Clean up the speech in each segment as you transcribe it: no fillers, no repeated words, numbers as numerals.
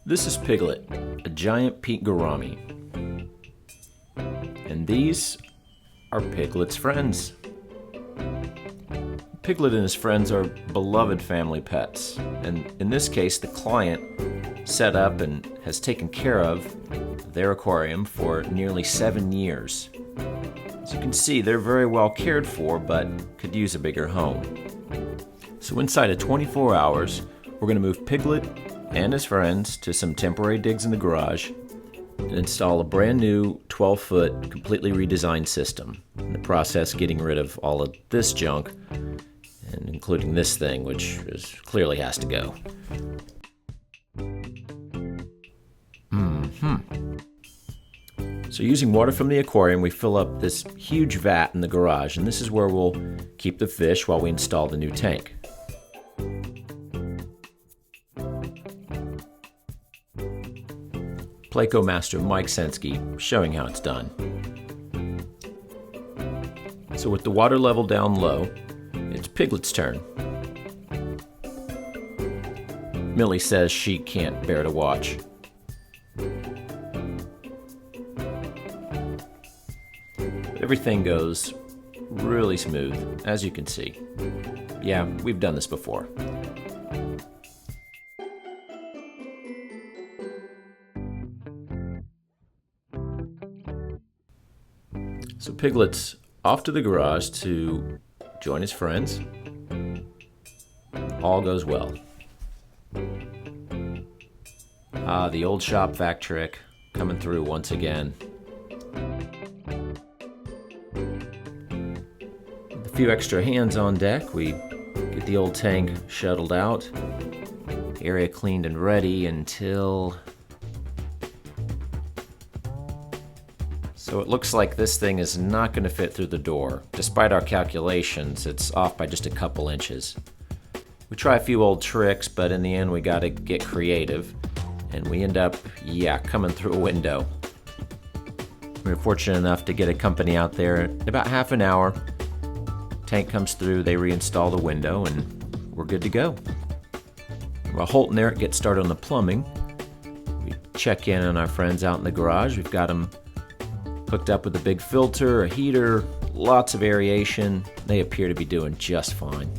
This is Piglet, a giant pink gourami. And these are Piglet's friends. Piglet and his friends are beloved family pets, and in this case, the client set up and has taken care of their aquarium for nearly 7 years. As you can see, they're very well cared for, but could use a bigger home. So inside of 24 hours, we're going to move Piglet and his friends to some temporary digs in the garage and install a brand new 12-foot completely redesigned system. In the process, getting rid of all of this junk, and including this thing, which clearly has to go. So using water from the aquarium, we fill up this huge vat in the garage, and this is where we'll keep the fish while we install the new tank. Pleco master Mike Sensky showing how it's done. So with the water level down low, it's Piglet's turn. Millie says she can't bear to watch. Everything goes really smooth, as you can see. Yeah, we've done this before. So Piglet's off to the garage to join his friends. All goes well. The old shop vac trick coming through once again. With a few extra hands on deck, we get the old tank shuttled out, area cleaned and ready until... So it looks like this thing is not going to fit through the door. Despite our calculations, it's off by just a couple inches. We try a few old tricks, but in the end we got to get creative. And we end up, coming through a window. We were fortunate enough to get a company out there in about half an hour. Tank comes through, they reinstall the window, and we're good to go. While Holt and Eric get started on the plumbing, we check in on our friends out in the garage. We've got them hooked up with a big filter, a heater, lots of aeration. They appear to be doing just fine.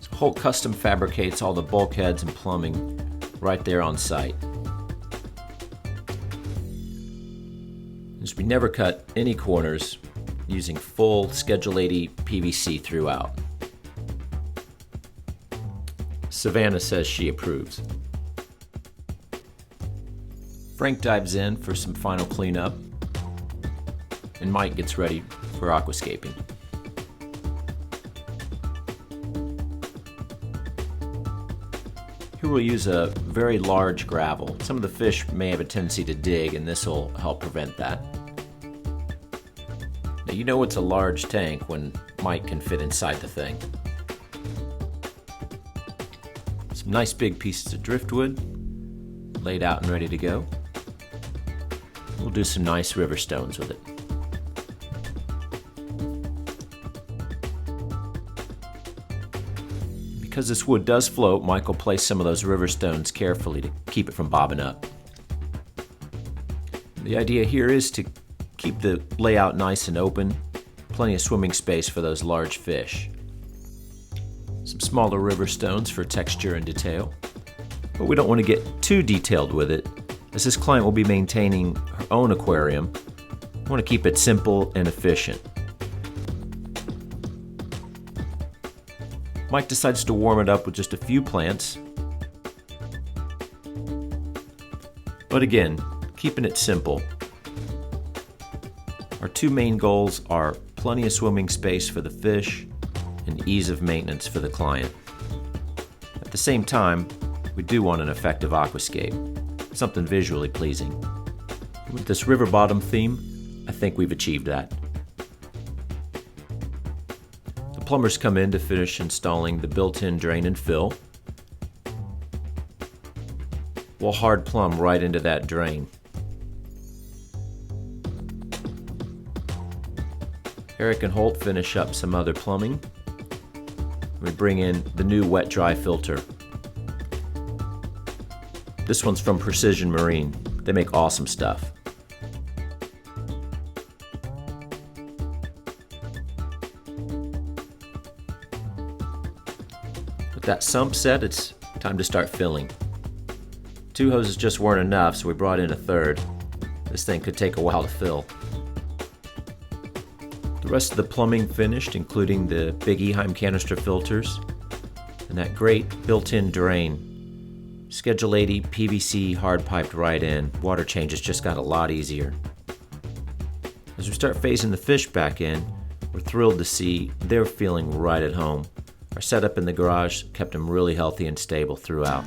So Holt custom fabricates all the bulkheads and plumbing right there on site. As we never cut any corners, using full Schedule 80 PVC throughout. Savannah says she approves. Frank dives in for some final cleanup, and Mike gets ready for aquascaping. Here we'll use a very large gravel. Some of the fish may have a tendency to dig, and this will help prevent that. Now you know it's a large tank when Mike can fit inside the thing. Some nice big pieces of driftwood laid out and ready to go. We'll do some nice river stones with it. Because this wood does float, Mike will place some of those river stones carefully to keep it from bobbing up. The idea here is to keep the layout nice and open, plenty of swimming space for those large fish. Some smaller river stones for texture and detail, but we don't want to get too detailed with it, as this client will be maintaining her own aquarium. I want to keep it simple and efficient. Mike decides to warm it up with just a few plants. But again, keeping it simple. Our two main goals are plenty of swimming space for the fish and ease of maintenance for the client. At the same time, we do want an effective aquascape, something visually pleasing. With this river bottom theme, I think we've achieved that. The plumbers come in to finish installing the built-in drain and fill. We'll hard plumb right into that drain. Eric and Holt finish up some other plumbing. We bring in the new wet-dry filter. This one's from Precision Marine. They make awesome stuff. With that sump set, it's time to start filling. 2 hoses just weren't enough, so we brought in a third. This thing could take a while to fill. The rest of the plumbing finished, including the big Eheim canister filters and that great built-in drain. Schedule 80 PVC hard piped right in. Water changes just got a lot easier. As we start phasing the fish back in, we're thrilled to see they're feeling right at home. Our setup in the garage kept them really healthy and stable throughout.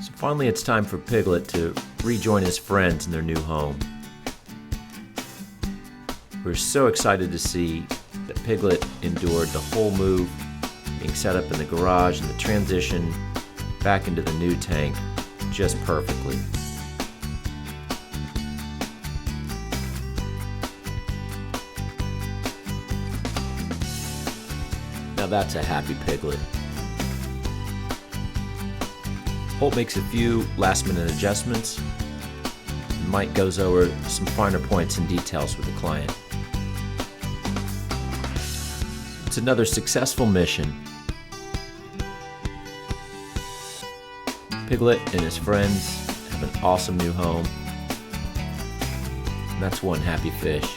So finally it's time for Piglet to rejoin his friends in their new home. We're so excited to see that Piglet endured the whole move, being set up in the garage and the transition back into the new tank just perfectly. Now that's a happy Piglet. Holt makes a few last-minute adjustments. Mike goes over some finer points and details with the client. It's another successful mission. Piglet and his friends have an awesome new home. And that's one happy fish.